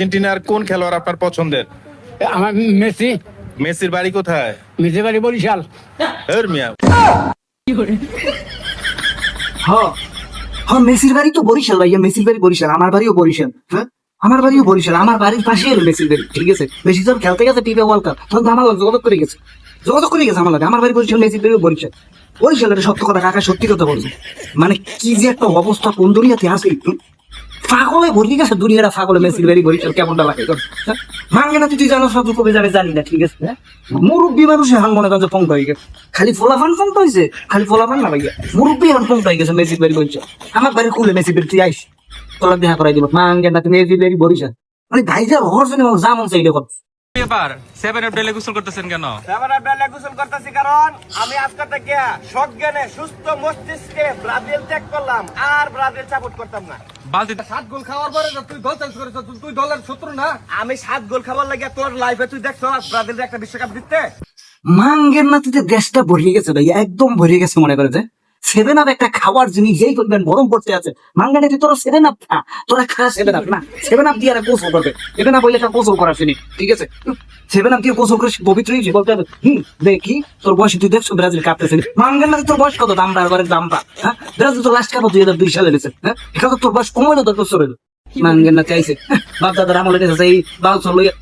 আর্জেন্টিনার কোন খেলোয়াড় আপনার পছন্দের? আমার মেসি। মেসির বাড়ি কোথায়? মেসির বাড়ি বরিশাল। এর মিয়া হ্যাঁ মেসির বাড়ি তো বরিশাল ভাইয়া, মেসির বাড়ি বরিশাল, আমার বাড়িও বরিশাল। হ্যাঁ আমার বাড়িও বরিশাল, আমার বাড়ির পাশে এলো মেসির বাড়ি। ঠিক আছে, মেসি যখন খেলতে গেছে টিভি ওয়ার্ল্ড কাপ তখন তো আমার যোগাযোগ করে গেছে আমার লাগে। আমার বাড়ি বরিশাল, মেসির বাড়িও বরিশাল। বরিশাল এটা সত্য কথা কাকা, সত্যি কথা বলছে। মানে কি যে একটা অবস্থা কোন দুনিয়াতে আছে, পাগলে ভর্তি গেছে দুনিয়াটা, পাগলে। মেসির বাড়ি বরিশাল কেমনটা লাগে মাঙ্গে না, তুই জানো সব কবে যাবে জানি না। ঠিক আছে, মুরব্বী মানুষের হান মনে করেন পঙ্ক হয়ে গেছে, খালি ফোলাফান পঙ্ক হয়েছে, খালি ফোলাফান না ভাইয়া, মুরব্বী হান পঙ্ক হয়ে গেছে মেসির বাড়ি বরিশাল। আমার বাড়ি খুলে মেসির বাড়ি তুই আইস, তোলা দেখা করাই দিব। মাঙ্গে না তুমি মেসির বাড়ি বরিশাল, মানে ভাই যা হওয়ার জন্য যেমন চাই দেখো। এবার 7 এপ্রিলে গোসল করতেছেন কেন? 7 এপ্রিলে গোসল করতেছি কারণ আমি আজকে থেকে সজ্ঞানে সুস্থ মস্তিষ্কে ব্রাজিল ত্যাগ করলাম, আর ব্রাজিল সাপোর্ট করতাম না। বালতিতে 7 গোল খাওয়ার পরে তুই দল চেঞ্জ করেছ, তুই দলের শত্রু না। আমি 7 গোল খাবার লাগে তোর লাইফে তুই দেখছ ব্রাজিলের একটা বিশ্বকাপ জিততে। মাঙ্গের নাতিতে দেশটা ভরিয়ে গেছে ভাইয়া, একদম ভরিয়ে গেছে। মনে করে যে 7 আপ একটা খাওয়ার জিনিস, যেই করবেন গরম পড়তে আছে মাঙ্গা নাতি, তোরা 7 আপ খা, তোরা খা 7 আপ না। 7 আপ দিয়ে গোসল করবে, এটা না বললে একটা গোসল করা শুনি। ঠিক আছে, 7 আপ দিয়ে গোসল করে পবিত্র হয়েছে বলতে হবে। দেখি তোর বয়স তুই দেখছো ব্রাজিল কাঁপতেছে। মাঙ্গের নাতি তোর বয়স কত? দাম বাড়ার দামটা। হ্যাঁ, ব্রাজিল তো লাস্ট কাপ 2002 সালে এনেছে। হ্যাঁ, এখানে তোর বয়স কমাইলো 10 বছর হলো। মাঙ্গের নাতি আইছে বাপ দাদার আমলে এসেছে এই বাউসর লইয়া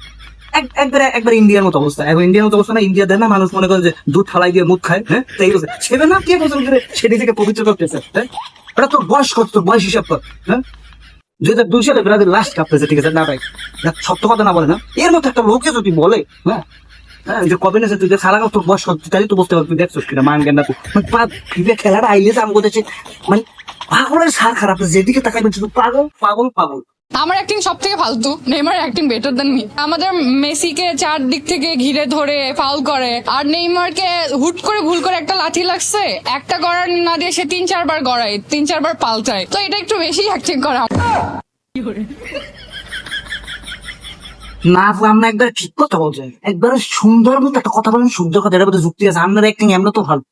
একবার ইন্ডিয়ার মতো অবস্থা। এখন ইন্ডিয়ার মতো অবস্থা না, ইন্ডিয়া দেয় না, মানুষ মনে করে যে দুধ ফালাই দিয়ে মুখ খায়। হ্যাঁ, তাই বলছে 7 আপ কে গোসল করে সেটি থেকে পবিত্র করতেছে। হ্যাঁ, এটা তোর বয়স কত? তোর বয়স হিসাব কর। হ্যাঁ, 2002 সালে ব্রাজিল লাস্ট কাপ পেয়েছে। ঠিক আছে না ভাই, সত্য কথা না বলে না, এর মতো একটা লোকে যদি বলে হ্যাঁ হ্যাঁ যে কবে নেছে তুই সারা তোর বয়স কত, তাই তো বুঝতে পারবি। তুই দেখছিস কিনা মানগেন না তুই ফিফে খেলাটা আইলে আম করতেছে, মানে পাগলের সার খারাপ। যেদিকে তাকাইবেন শুধু পাগল পাগল পাগল। আমার অ্যাক্টিং সব থেকে ফালতু, Neymar acting better than me. আমাদের মেসিকে চারদিক থেকে ঘিরে ধরে ফাউল করে, আর নেইমারকে হুট করে ভুল করে একটা লাঠি লাগছে, একটা গড়ার না দিয়ে সে 3-4 বার গড়ায়, 3-4 বার পাল্টায়। তো এটা একটু বেশি অ্যাক্টিং করা। না আমরা একবার ঠিক কথা বলছি, একবার সুন্দর মতো একটা কথা বলেন, সুন্দর কথা, এটার মধ্যে যুক্তি আছে। আপনার অ্যাক্টিং এমন তো ভালো,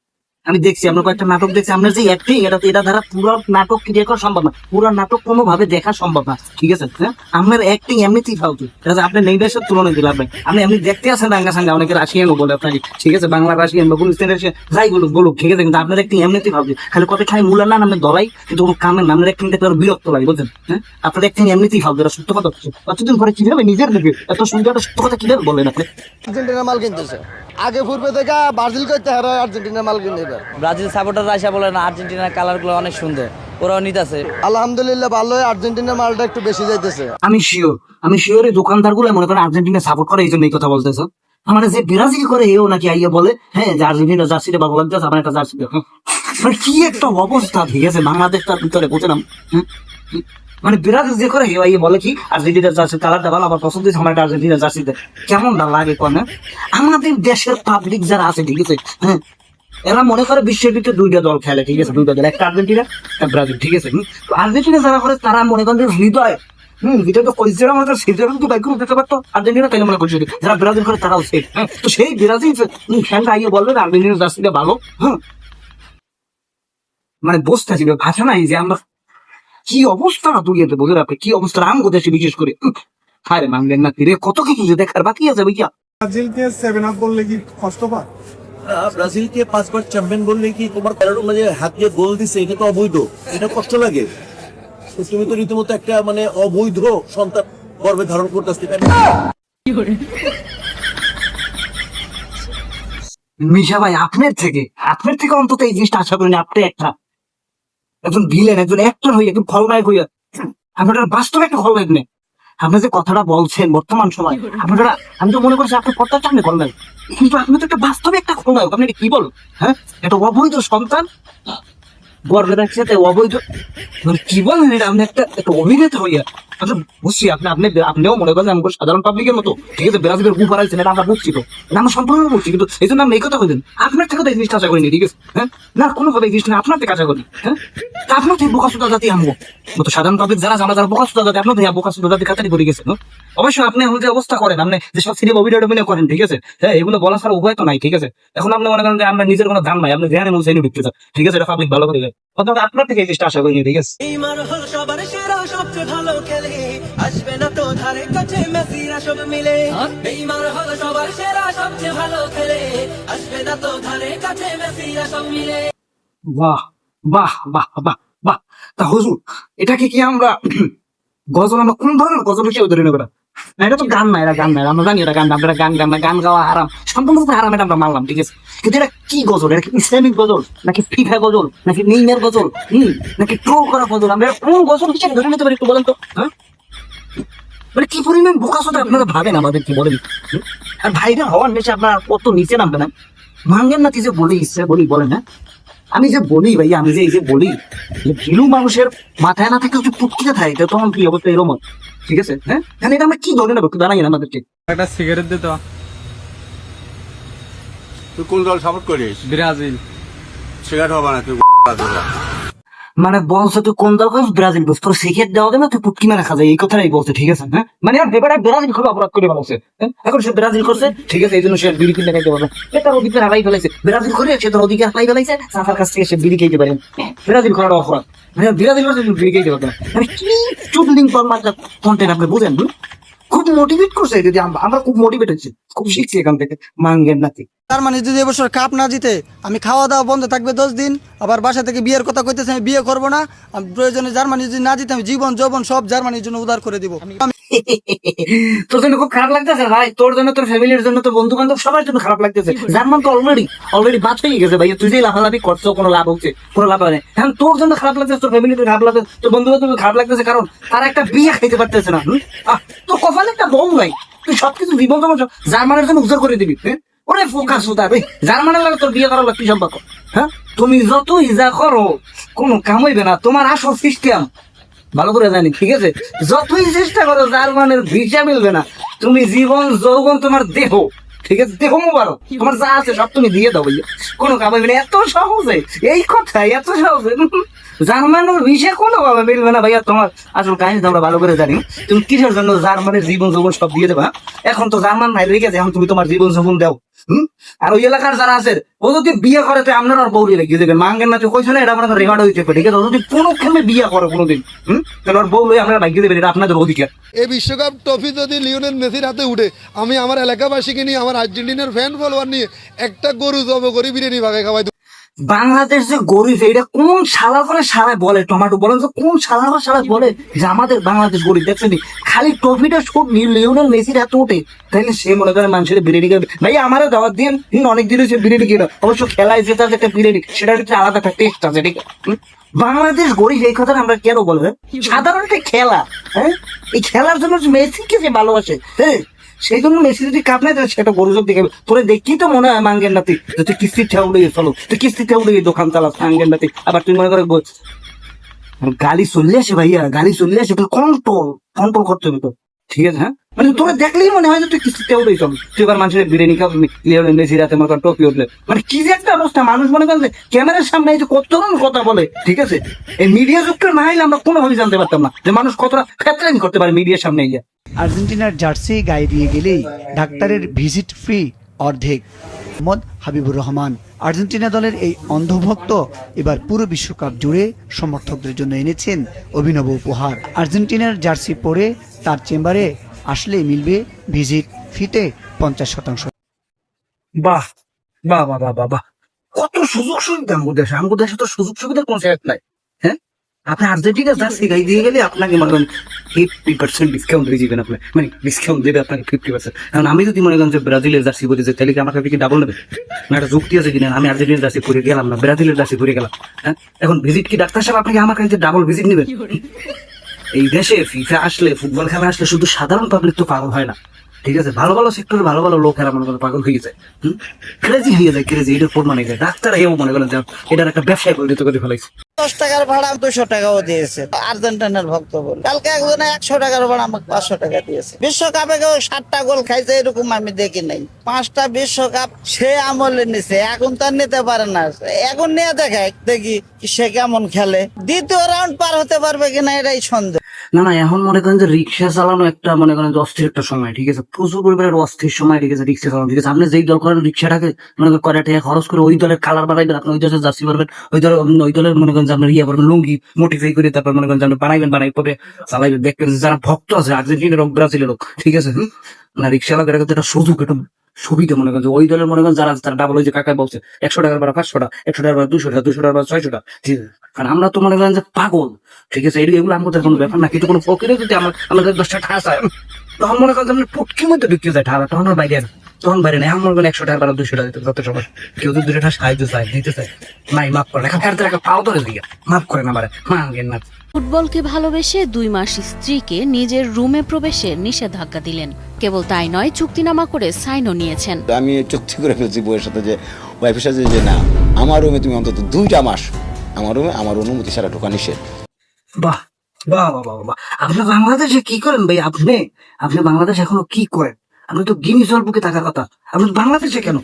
আমি দেখছি আমরা কয়েকটা নাটক দেখছি। আপনার যে অ্যাক্টিং এটা দ্বারা পুরো নাটক ক্রিয়েট করা সম্ভব না, পুরো নাটক কোনো ভাবে দেখা সম্ভব না। ঠিক আছে, হ্যাঁ আপনার অ্যাক্টিং এমনিতেই ফালতু। ঠিক আছে, আপনি নেই দেশের তুলনা দিলাম ভাই, আপনি এমনি দেখতে আসেন রাঙ্গা সাঙ্গা, অনেকে রাশিয়ানও বলে আপনাকে। ঠিক আছে, বাংলা রাশিয়ান বা গুলিস্তানের যাই বলুক। ঠিক আছে, কিন্তু আপনার অ্যাক্টিং এমনিতেই ফালতু। খালি কথা খাই মূলা না নামে দলাই, কিন্তু কোনো কামের না। আপনার অ্যাক্টিং দেখতে বিরক্ত লাগে, বুঝছেন? হ্যাঁ, আপনার অ্যাক্টিং এমনিতেই ফালতু, এটা সত্য কথা। কতদিন পরে কিভাবে নিজের দেখে এত সুন্দর একটা সত্য কথা কিভাবে বললেন আপনি? আর্জেন্টিনার মাল কিনতেছে, আগে পূর্বে থেকে ব্রাজিল করতে হারে আর্জেন্টিনার মাল কিনতে। ব্রাজিল সাপোর্টার আসা বলে না, আর্জেন্টিনার কালার গুলো অনেক সুন্দর, ওরাও নিতেছে। আলহামদুলিল্লাহ ভালোই, আর্জেন্টিনার মালটা একটু বেশি যাইতেছে। আমি শিওর এই দোকানদার গুলো মনে করেন আর্জেন্টিনা সাপোর্ট করে, এই জন্য এই কথা বলতেছ। আমার যে ব্রাজিল করে এও নাকি আইয়া বলে হ্যাঁ যে আর্জেন্টিনা জার্সিটা ভালো লাগতেছে, আমার একটা জার্সি দেখো। মানে কি একটা অবস্থা। ঠিক আছে, বাংলাদেশটার ভিতরে বুঝলাম। মানে ব্রাজিল যে করে এও আইয়া বলে কি আর্জেন্টিনার জার্সি কালারটা ভালো, আমার পছন্দ হয়েছে, আমার একটা আর্জেন্টিনা জার্সি দেয়। কেমন লাগে কোন? আমাদের দেশের পাবলিক যারা আছে, ঠিক আছে, হ্যাঁ এরা মনে করে বিশ্বের ভিতরে 2টা দল খেলে। ঠিক আছে, 2টা দল, একটা আর্জেন্টিনা একটা ব্রাজিল। ঠিক আছে, তো আর্জেন্টিনা যারা করে তারা মনে করেন হৃদয় এটা তো কইছিলাম মনে করে সুইজারল্যান্ড তো বাইক দেখতে পারতো, আর্জেন্টিনা তাই মনে করছি। যারা ব্রাজিল করে তারাও সেই। হ্যাঁ, তো সেই ব্রাজিল ফ্যানটা আইয়ে বলবে আর্জেন্টিনার জার্সিটা ভালো। হ্যাঁ, মানে বসতে ছিল ভাষা নাই যে আমরা কি অবস্থা দুনিয়াতে, বোঝেন আপনি কি অবস্থা আম করতেছি বিশেষ করে। হারে মানলেন না রে, কত কিছু যে দেখার বাকি আছে ভাইয়া। ব্রাজিলকে 7 আপ বললে কি কষ্ট পায়? ব্রাজিলকে 5 বার চ্যাম্পিয়ন বললে কি তোমার কারোর মাঝে হাত দিয়ে গোল দিছে, এটা তো অবৈধ, এটা কষ্ট লাগে। তুমি তো রীতিমতো একটা মানে অবৈধ সন্তান গর্ভে ধারণ করতেছি। মিশা ভাই, আপনার থেকে অন্তত এই জিনিসটা আশা করিনি। আপনি একজন ভিলেন, একজন অ্যাক্টর হইয়া, একজন খলনায়ক হইয়া, আপনার বাস্তবে একটা খলনায়ক নেই। আপনি যে কথাটা বলছেন বর্তমান সময়, আপনারা আমি তো মনে করছি আপনি কথাটা আপনি খলনায়ক, কিন্তু আপনি তো একটা বাস্তবে একটা খলনায়ক। আপনি কি বল? হ্যাঁ, একটা অবৈধ সন্তান গর্ভে রাখছে, অবৈধ মানে কি বলেন এটা? আপনি একটা অভিনেতা হইয়া আচ্ছা বুঝছি আপনিও মনে করেন আমাকে সাধারণ পাবলিকের মতো। ঠিক আছে, ব্রাজিলের গু হারাইছেন, এটা আমরা বুঝছি, তো আমরা সম্পূর্ণ বলছি, কিন্তু এই জন্য আমরা এই কথা বলছেন। আপনার থেকে তো এই জিনিসটা আশা করিনি। ঠিক আছে, হ্যাঁ না কোনোভাবে এই জিনিসটা আপনার থেকে আশা করি। হ্যাঁ, আপনার থেকে বোকাসুদা জাতি আমগো মতো সাধারণ পাবলিক যারা আমরা যারা বোকাসুদা জাতি, আপনার থেকে বোকাসুদা জাতি খাতারি করে গেছে। অবশ্যই আপনি যে অবস্থা করেন, আপনি যেসব সিনেমা অভিনয় করেন, ঠিক আছে, হ্যাঁ এগুলো বলা ছাড়া উপায় তো নাই। ঠিক আছে, এখন আপনি মনে করেন যে আমরা নিজের কোনো দাম নাই, আপনি ধ্যানে মৌসাইনি ঢুকতে চান। ঠিক আছে, এটা পাবলিক ভালো করে যায়। অন্তত আপনার থেকে এই জিনিসটা আশা করিনি, ঠিক আছে? নেইমার হল সবার সেরা, সবচেয়ে ভালো খেলে, আসবে না তো ধারে কাছে মেসিরা সব মিলে। নেইমার হল সবার সেরা, সবচেয়ে ভালো খেলে, আসবে না তো ধারে কাছে মেসিরা সব মিলে। বাহ বাহ বাহ বাহ বাহ। তা হুজুর, এটাকে কি আমরা গজল, আমরা কোন ধরনের গজল হিসেবে ধরে নেব? না, এটা তো গান না, এটা গান না, আমরা জানি এটা গান না, আপনারা গান গান না, গান গাওয়া হারাম, সম্পূর্ণ হারাম, এটা আমরা মানলাম, ঠিক আছে। কিন্তু এটা কি গজল? এটা কি ইসলামিক গজল, নাকি ফিফা গজল, নাকি নেইমার গজল, নাকি ট্রোল করা গজল? আমরা এটা কোন গজল হিসেবে ধরে নিতে পারি একটু বলেন তো, হ্যাঁ? মানে কি পরিমাণ বোকাচোদা আপনারা ভাবেন আমাদের, কি বলেন? আর ভাইরাল হওয়ার নেশে আপনারা কত নিচে নামবেন না? ভাঙ্গেন না, কি যে বলি ইচ্ছা বলি বলেন, হ্যাঁ? আমি যে বলি ভাই, আমি যে এই যে বলি, ভিলু মানুষের মাথায় না থাকে পুটকিতে থাকে, তখন কি অবস্থা এরকম, ঠিক আছে? হ্যাঁ, এটা আমরা কি ধরে নেবো জানাই না আমাদেরকে। একটা সিগারেট দিত। তুই কোন দল সাপোর্ট করিস? ব্রাজিল। সিগারেট হবে না, তুই মানে বলছে তুই কোন দল করিস? ব্রাজিল বলছে। তোর সিগারেট দেওয়া দেবে, তুই পুটকি মেরে খাওয়া যায়, এই কথাটাই বলছে, ঠিক আছে? হ্যাঁ, মানে আর ব্যাপারটা ব্রাজিল খুব অপরাধ করে বলছে। এখন সে ব্রাজিল করছে, ঠিক আছে, এই জন্য সে বিড়ি কিনে খাইতে পারবে। তার অধিকার হারাই ফেলাইছে। ব্রাজিল করে সে তোর অধিকার হারাই ফেলাইছে, সাফার কাছ থেকে সে বিড়ি খাইতে পারে। ব্রাজিল করাটা অপরাধ, মানে ব্রাজিল করছে বিড়ি খাইতে পারবে না। মানে কি চুদলিং কন্টেন্ট আপনি বুঝেন? খুব মোটিভেট করছে, যদি আমরা খুব মোটিভেট হচ্ছে, খুব শিখছি এখান থেকে। মাঙ্গের নাতি জার্মানি যদি এবছর কাপ না জিতে, আমি খাওয়া দাওয়া বন্ধ থাকবে 10 দিন। আবার বাসা থেকে বিয়ের কথা কইতেছে, আমি বিয়ে করবো না। আমি প্রয়োজনে জার্মানি যদি না জিতে, আমি জীবন যৌবন সব জার্মানির জন্য উদার করে দিব। তোর জন্য খুব খারাপ লাগতেছে ভাই, তোর জন্য, তোর ফ্যামিলির জন্য, তোর বন্ধু বান্ধব সবার জন্য খারাপ লাগতেছে। জার্মান তো অলরেডি বাদ হয়ে গেছে ভাই, তুই যে লাফালাফি করছো, কোনো লাভ হচ্ছে? কোনো লাভ হয় না। এখন তোর জন্য খারাপ লাগতেছে, তোর ফ্যামিলি খারাপ লাগতেছে, তোর বন্ধু বান্ধব খারাপ লাগতেছে, কারণ তারা একটা বিয়ে খাইতে পারতেছে না। তো কপালে একটা বউ ভাই, তুই সবকিছু জীবন জার্মানের জন্য উজাড় করে দিবি। ওরে ফোকাস হতা ভাই, জার্মানের লাগে তোর বিয়ে করার কি সম্পর্ক? হ্যাঁ, তুমি যত ইজা করো কোনো কাম হইবে না। তোমার আসল সিস্টেম ভালো করে জানি, ঠিক আছে? যতই চেষ্টা করো জার্মানের ভিসা মিলবে না। তুমি জীবন যৌবন, তোমার দেহ, ঠিক আছে, দেহ মুবারক, তোমার যা আছে সব তুমি দিয়ে দাও ভাইয়া, কোনো কাম হইবে না। এত সহজে এই কথা, এত সহজে জার্মানের ভিসা কোনো ভাবে মিলবে না ভাইয়া। তোমার আসল কাহিনী তো আমরা ভালো করে জানি। তুমি কিসের জন্য জার্মানের জীবন যৌবন সব দিয়ে দেবা? এখন তো জার্মান নাই রেখে এখন তুমি তোমার জীবন যৌবন দাও। আর ওই এলাকার যারা আছে, ও যদি বিয়ে করে তো আপনার আর বউরি রেখে দেবে। মাঙ্গের না, তুই কইছো না, এটা আপনার রেকর্ড হইতে পারে, ঠিক আছে? যদি কোনো ক্ষেত্রে বিয়ে করে কোনোদিন, তাহলে ওর বউ লই আপনারা ভাগ্য দেবেন, এটা আপনাদের অধিকার। এই বিশ্বকাপ ট্রফি যদি লিওনেল মেসির হাতে উঠে, আমি আমার এলাকাবাসীকে নিয়ে, আমার আর্জেন্টিনার ফ্যান ফলোয়ার নিয়ে একটা গরু জব করে বিরিয়ানি ভাগে খাওয়াই। বাংলাদেশ যে গরিব, এটা কোন শালা করে শালায় বলে? টমেটো বলেন তো, কোন শালা করে শালায় বলে যে আমাদের বাংলাদেশ গরিব? দেখছেন খালি ট্রফিটা শুট লিওনেল মেসির হাতে ওঠে, তাইলে সে মনে করে মানুষের বিরিয়ানি খাবে। ভাই আমারও দাওয়াত দিন, অনেক দিন হয়েছে বিরিয়ানি কিনা। অবশ্য খেলায় জেতার একটা বিরিয়ানি, সেটার একটা আলাদা একটা টেস্ট আছে, ঠিক আছে? বাংলাদেশ গরিব এই কথাটা আমরা কেন বলবো? সাধারণ একটা খেলা, হ্যাঁ, এই খেলার জন্য মেসিকে যে ভালোবাসে, হ্যাঁ, সেই জন্য মেসি যদি কাপ নেয়, সেটা গরুজব দেখে তোরে দেখি তো মনে হয় মাঙ্গের নাতি, তুই কিস্তির ঠেউ উড়ে চলো, তুই কিস্তির ঠেউ উড়ে দোকান চালাস মাঙ্গের নাতি। আবার তুই মনে করে গালি চলে আসে ভাইয়া, গালি চলে আসে, কন্ট্রোল করতে হবে তো, ঠিক আছে? হ্যাঁ, মানে তোরা দেখলেই মনে হয় যে তুই কিস্তির ঠেউ উড়ে চল, তুই এবার মানুষের বিরিয়ানি খাও, মেসি রাতে মনে করেন টপি উঠলে, মানে কি যে একটা অবস্থা। মানুষ মনে করেন যে ক্যামেরার সামনে এই যে কত ধরনের কথা বলে, ঠিক আছে? এই মিডিয়া যুগটা না হলে আমরা কোনোভাবে জানতে পারতাম না যে মানুষ কতটা ফ্যাটলাইন করতে পারে মিডিয়ার সামনে গিয়ে। আর্জেন্টিনার জার্সি গায়ে দিয়ে গেলেই ডাক্তারের ভিজিট ফ্রি অর্ধেক। মোহাম্মদ হাবিবুর রহমান। আর্জেন্টিনা দলের এই অন্ধভক্ত এবার পুরো বিশ্বকাপ জুড়ে সমর্থকদের জন্য এনেছেন অভিনব উপহার। আর্জেন্টিনার জার্সি পরে তার চেম্বারে আসলেই মিলবে ভিজিট ফিতে 50%। বাহ বাহ বাহ বাহ বাহ, কত সুযোগ সুবিধা আমাদের দেশে। আমাদের দেশে তো সুযোগ সুবিধার কোনো শেষ নাই। হ্যাঁ, আপনি আর্জেন্টিনা জার্সি গায়ে দিয়ে গেলে আপনাকে মনে করেন 50% ডিসকাউন্ট দিয়ে দিবেন, আপনার মানে ডিসকাউন্ট দেবে আপনাকে 50%। কারণ আমি যদি মনে করেন যে ব্রাজিলের জার্সি পরে যাই, তাহলে কি আমার কাছে কি ডাবল নেবে? না, একটা যুক্তি আছে কিনা? আমি আর্জেন্টিনার জার্সি পরে গেলাম না, ব্রাজিলের জার্সি পরে গেলাম, হ্যাঁ, এখন ভিজিট কি ডাক্তার সাহেব আপনাকে আমার কাছে ডাবল ভিজিট নেবেন? এই দেশে ফিফা আসলে, ফুটবল খেলা আসলে শুধু সাধারণ পাবলিক তো পাগল হয় না, ঠিক আছে? ভালো ভালো সেক্টরে ভালো ভালো লোকেরা মনে করেন পাগল হয়ে যায়, ক্রেজি হয়ে যায়, ক্রেজি। এটার পর মানে ডাক্তার এও মনে করেন যে এটার একটা ব্যবসায় পরিণত করে ফেলাইছে। 10 টাকার ভাড়া 200 টাকাও দিয়েছে আর্জেন্টিনার ভক্ত বলে। কালকে একজনে 100 টাকার ভাড়া আমাকে 500 টাকা দিয়েছে। বিশ্বকাপে কেউ 60টা গোল খাইছে এরকম আমি দেখি নাই। 5টা বিশ্বকাপ সে আমলে নিছে, এখন তার নিতে পারে না। এখন নিয়ে দেখায় দেখি সে কেমন খেলে। দ্বিতীয় রাউন্ড পার হতে পারবে কিনা এটাই সন্দেহ। না না, এখন মনে করেন যে রিক্সা চালানো একটা মনে করেন যে অস্থির একটা সময়, ঠিক আছে, প্রচুর পরিমাণের অস্থির সময়, ঠিক আছে, রিক্সা চালানো, ঠিক আছে। আপনি যেই দল করেন রিক্সাটাকে মনে করেন কয়টা টাকা খরচ করে ওই দলের কালার বানাইবেন, আপনি ওই দলের জার্সি পারবেন, ওই দলের মনে করেন যে আপনার ইয়ে করবেন, লুঙ্গি মোটিফাই করে তারপর মনে করেন যে আপনি বানাই পরে চালাইবেন। দেখবেন যে যারা ভক্ত আছে আর্জেন্টিনার হোক ব্রাজিলের হোক, ঠিক আছে, না রিক্সা চালকের কাছে একটা সুযোগ, একটা সুবিধা মনে করেন যে ওই দলের মনে করেন যারা তারা ডাবল ওই যে কাকায় বলছে 100 টাকার ভাড়া 500 টাকা, 100 টাকার ভাড়া 200 টাকা, 200 টাকার ভাড়া 600 টাকা, ঠিক আছে। কারণ আমরা তো মনে করেন যে পাগল, ঠিক আছে, এগুলো আমাদের কোনো ব্যাপার না। কিন্তু কোনো ফকিরে যদি আমাদের 10টা ঠাস হয় তখন মনে করেন যে আমরা পুটকির মধ্যে ঢুকিয়ে যায় ঠাড়া, তখন আর বাইরে তখন বাইরে না। এখন মনে করেন 100 টাকার ভাড়া 200 টাকা যত সময় কেউ যদি 2টা ঠাস খাইতে চায় দিতে চায়, নাই মাফ করে না, একটা পাও ধরে দিয়ে মাফ করে না, মানে মাঙ্গেন না। ফুটবলকে ভালোবেসে 2 মাস স্ত্রীকে নিজের রুমে প্রবেশে নিষেধাজ্ঞা দিলেন। কেবল তাই নয়, চুক্তিনামা করে সাইনও নিয়েছেন। আমি চুক্তি করে ফেলছি বউয়ের সাথে, যে ওয়াইফের সাথে, যে না আমার রুমে তুমি অন্তত 2টা মাস আমার রুমে আমার অনুমতি ছাড়া ঢোকা নিষেধ। বাহ বাহ বাহ বাহ বাহ। আপনি বাংলাদেশে কি করেন ভাই? আপনি বাংলাদেশ এখনো কি করেন? আপনি তো গিনিস জল বুকে থাকার কথা, আপনি বাংলাদেশে কেন?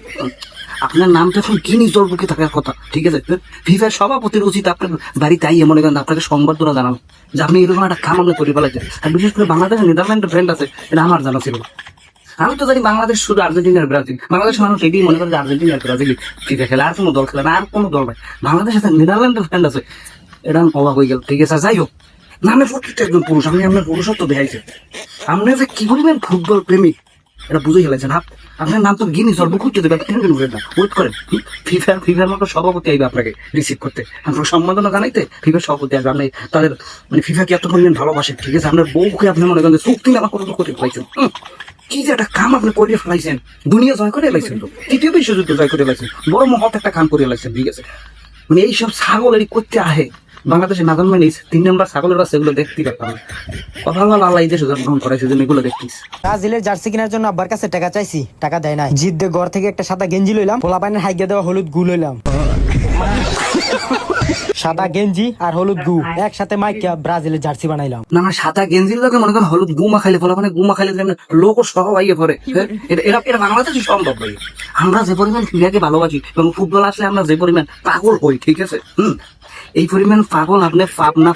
আপনার নাম তো এখন গিনিস জল বুকে থাকার কথা, ঠিক আছে। ফিফার সভাপতির উচিত আপনার বাড়িতে আইয়ে মনে করেন আপনাকে সংবর্ধনা জানানো যে আপনি এরকম একটা কাম আপনি করে ফেলাইছেন। আর বিশেষ করে বাংলাদেশে নেদারল্যান্ডের ফ্রেন্ড আছে, এটা আমার জানা ছিল না। আমি তো জানি বাংলাদেশ শুধু আর্জেন্টিনার ব্রাজিল, বাংলাদেশ মানুষ এটাই মনে করে যে আর্জেন্টিনার ব্রাজিল ফিফা খেলে, আর কোনো দল খেলে না, আর কোনো দল নাই। বাংলাদেশে নেদারল্যান্ডের ফ্রেন্ড আছে, এটা অবাক হয়ে গেল, ঠিক আছে। যাই হোক, নামে প্রত্যেকটা একজন পুরুষ, আপনি আপনার পুরুষত্ব দেখাইছেন, আপনি যে কি পরিমাণ ফুটবল প্রেমিক এটা বুঝে গেলেছেন। আপনার নাম তো গিনিস জল বুক করতে দেবে, ওয়েট করেন, ফিফার মতো সভাপতি আইবে আপনাকে রিসিভ করতে, আপনার সম্বোধনা জানাইতে ফিফার সভাপতি আসবে। আপনি তাদের মানে ফিফাকে এত পরিমাণ ভালোবাসেন, ঠিক আছে। আপনার বউকে আপনি মনে করেন চুক্তি নামা কত করে ফেলাইছেন, কি যে একটা কাম আপনি করে ফেলাইছেন, দুনিয়া জয় করে ফেলাইছেন, তো তৃতীয় বিশ্বযুদ্ধ জয় করে ফেলাইছেন, বড় মহৎ একটা কাম করে ফেলাইছেন, ঠিক আছে। মানে এইসব ছাগল এটি করতে আহে বাংলাদেশে না জন্মাই 3 নম্বর ছাগলের বাচ্চা এগুলো দেখতে পারতাম। কথা বলা আল্লাহ এই দেশে জন্মগ্রহণ করাইছে জন্য এগুলো দেখতিস। ব্রাজিলের জার্সি কেনার জন্য আব্বার কাছে টাকা চাইছি, টাকা দেয় নাই। জিদ দিয়ে ঘর থেকে একটা সাদা গেঞ্জি লইলাম, পোলা পানের হাইগে দেওয়া হলুদ গু লইলাম। সাদা গেঞ্জি আর হলুদ গু একসাথে মাইকা ব্রাজিলের জার্সি বানাইলাম। না না, সাদা গেঞ্জির লোকে মনে করেন হলুদ গুমা খাইলে ফলে মানে গুমা খাইলে লোক সহ আইয়ে পড়ে, এরা বাংলাদেশে সম্ভব ভাই। আমরা যে পরিমাণ ক্রীড়াকে ভালোবাসি এবং ফুটবল আসলে আমরা যে পরিমাণ পাগল হই, ঠিক আছে, এই পরিমাণ পাগল আপনি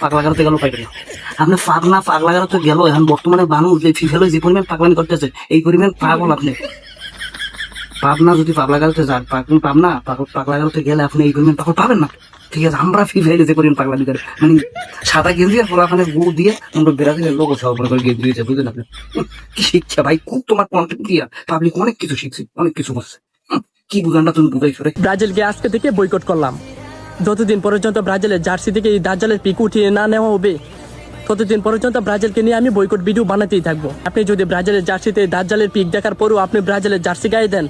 পাগলা গাড়াতে গেল পাইবেন না। আপনি পাগলা গাড়াতে গেল, এখন বর্তমানে মানুষ যে ফিফা যে পরিমাণ পাগলামি করতেছে, এই পরিমাণ পাগল আপনি পাবনা যদি পাগলা গাড়াতে যান, পাগলা গাড়াতে গেলে আপনি এই পরিমাণ পাগল পাবেন না, ঠিক আছে। আমরা ফিফাইলে যে পরিমাণ পাগলামি করে মানে সাদা গেঞ্জি আর পোলাখানে গু দিয়ে আমরা ব্রাজিলের লোক সহ মনে করে গেঞ্জি দিয়েছে, বুঝলেন আপনি? কি শিক্ষা ভাই, খুব তোমার কন্টেন্ট দিয়া পাবলিক অনেক কিছু শিখছি, অনেক কিছু করছে, কি বুঝানটা তুমি বুঝাইছো রে। ব্রাজিলকে আজকে থেকে বয়কট করলাম। যতদিন পর্যন্ত ব্রাজিলের জার্সি থেকে এই দাজ্জালের পিক উঠিয়ে না নেওয়া হবে, ততদিন পর্যন্ত ব্রাজিলকে নিয়ে আমি বয়কট ভিডিও বানাতেই থাকবো। আপনি যদি ব্রাজিলের জার্সিতে দাজ্জালের পিক দেখার পরও আপনি ব্রাজিলের জার্সি গায়ে দেন,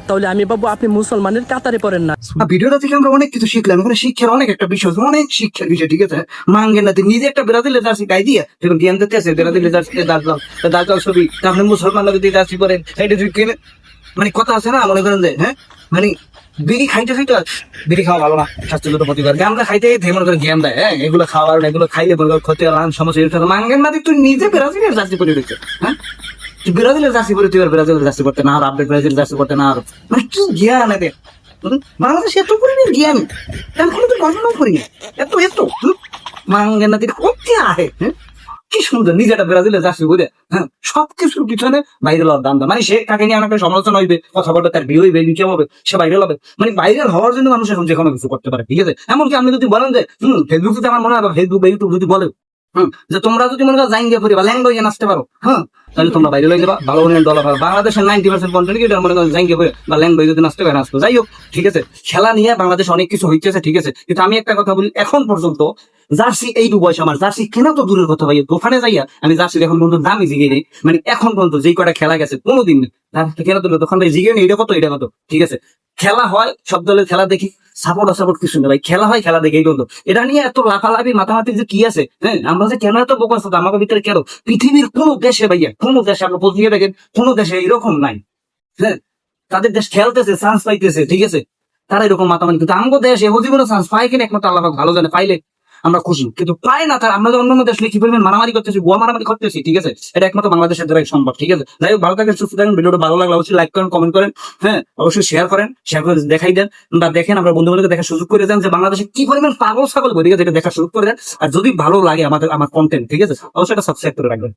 তাহলে আমি ভাববো আপনি মুসলমানের কাতারে পড়েন না। ভিডিওটা থেকে আমরা অনেক কিছু শিখলাম, এখানে শিক্ষার অনেক একটা বিষয়, অনেক শিক্ষার বিষয়, ঠিক আছে। মাঙ্গেন না নিজে একটা ব্রাজিলের জার্সি গায়ে দিয়ে দেখুন জ্ঞান দিতে আছে, ব্রাজিলের জার্সিতে দাজ্জাল ছবি, আপনি মুসলমানরা যদি জার্সি করেন এটা যদি কিনে, মানে কথা আছে না, মনে করেন যে হ্যাঁ মানে বিড়ি খাইতেছি তো, বিড়ি খাওয়া ভালো না, স্বাস্থ্যগত ক্ষতিকর, আমরা খাইতে মনে করে জ্ঞান দেয়, হ্যাঁ এগুলো খাওয়ার এগুলো খাইলে মনে করে ক্ষতি লান সমস্যা। মাঙ্গেন না তুই নিজে ব্রাজিলের জার্সি করে দিচ্ছ, হ্যাঁ ব্রাজিলের জার্সি পরে তুই আর ব্রাজিলের জার্সি করতে না, আর আপনি ব্রাজিলের জার্সি করতে না, আর মানে কি জ্ঞান এদের বাংলাদেশ এত পরিমাণ জ্ঞান এখন তো কল্পনাও করিনি, এত মাঙ্গেন না করতে আহে, হ্যাঁ কি সুন্দর নিজে একটা ব্রাজিলের জার্সি করে, হ্যাঁ সবকিছুর পিছনে বাইরে হওয়ার দাম, মানে সে কাকে নিয়ে অনেক সমালোচনা হইবে, কথা বলবে, তার বিয়ে হইবে, নিচে হবে, সে ভাইরাল হবে, মানে ভাইরাল হওয়ার জন্য মানুষ এখন যে কোনো কিছু করতে পারে, ঠিক আছে। এমনকি আপনি যদি বলেন যে ফেসবুক যদি আমার মনে হয় ফেসবুক বা ইউটিউব যদি বলে যে তোমরা যদি মনে করো জাইঙ্গা করি বা ল্যাংডো ইয়ে নাচতে পারো, হ্যাঁ তাহলে তোমরা বাইরে লয়ে যাবা, ভালো ডলার পাবো। বাংলাদেশের 90% কন্টেন্ট ক্রিয়েটর মনে করো জাইঙ্গা করে বা ল্যাংডো যদি নাচতে পারে নাচতো। যাই হোক, ঠিক আছে, খেলা নিয়ে বাংলাদেশ অনেক কিছু হইতেছে, ঠিক আছে। কিন্তু আমি একটা কথা বলি, এখন পর্যন্ত জার্সি এইটু বয়স আমার জার্সি কেনা তো দূরের কথা ভাই, দোকানে যাইয়া আমি জার্সি এখন পর্যন্ত দামি জিগে নেই, মানে এখন পর্যন্ত যেই কটা খেলা গেছে কোনোদিন কেনা তো দোকান ভাই জিগে নেই, এটা কত এটা কত, ঠিক আছে। খেলা হয়, সব দলের খেলা দেখি, সাপোর্ট কিছু না ভাই, খেলা হয়, খেলা দেখে এই পর্যন্ত। এটা নিয়ে এত লাফালাফি মাথামাতি যে কি আছে, হ্যাঁ আমরা যে কেন এত বোকার সাথে আমাদের ভিতরে কেন, পৃথিবীর কোন দেশে ভাইয়া, কোন দেশে আপনার পত্রিকা দেখেন, কোন দেশে এরকম নাই, হ্যাঁ তাদের দেশ খেলতেছে, চান্স পাইতেছে, ঠিক আছে, তারা এরকম মাতামাতি। কিন্তু আমাদের দেশ এমন জীবনে চান্স পায় কিনা একমাত্র আল্লাহ ভালো জানে, পাইলে আমরা খুশি, কিন্তু পায় না তার। আমরা অন্য দেশে কি পরিমাণ মারামারি করতেছি, গোয়া মারামারি করতেছি, ঠিক আছে, এটা একমাত্র বাংলাদেশের দ্বারাই সম্ভব, ঠিক আছে। যাই হোক, ভালো থাকেন, সুস্থ থাকেন। ভিডিওটা ভালো লাগলে অবশ্যই লাইক করেন, কমেন্ট করেন, হ্যাঁ অবশ্যই শেয়ার করেন, শেয়ার করে দেখাই দেন বা দেখেন, আমরা বন্ধু বান্ধবকে দেখার সুযোগ করে দেন যে বাংলাদেশে কি পরিমাণ পাগল ছাগল, ঠিক আছে, এটা দেখার সুযোগ করে দেন। আর যদি ভালো লাগে আমার কন্টেন্ট, ঠিক আছে, অবশ্যই এটা সাবস্ক্রাইব করে রাখবেন।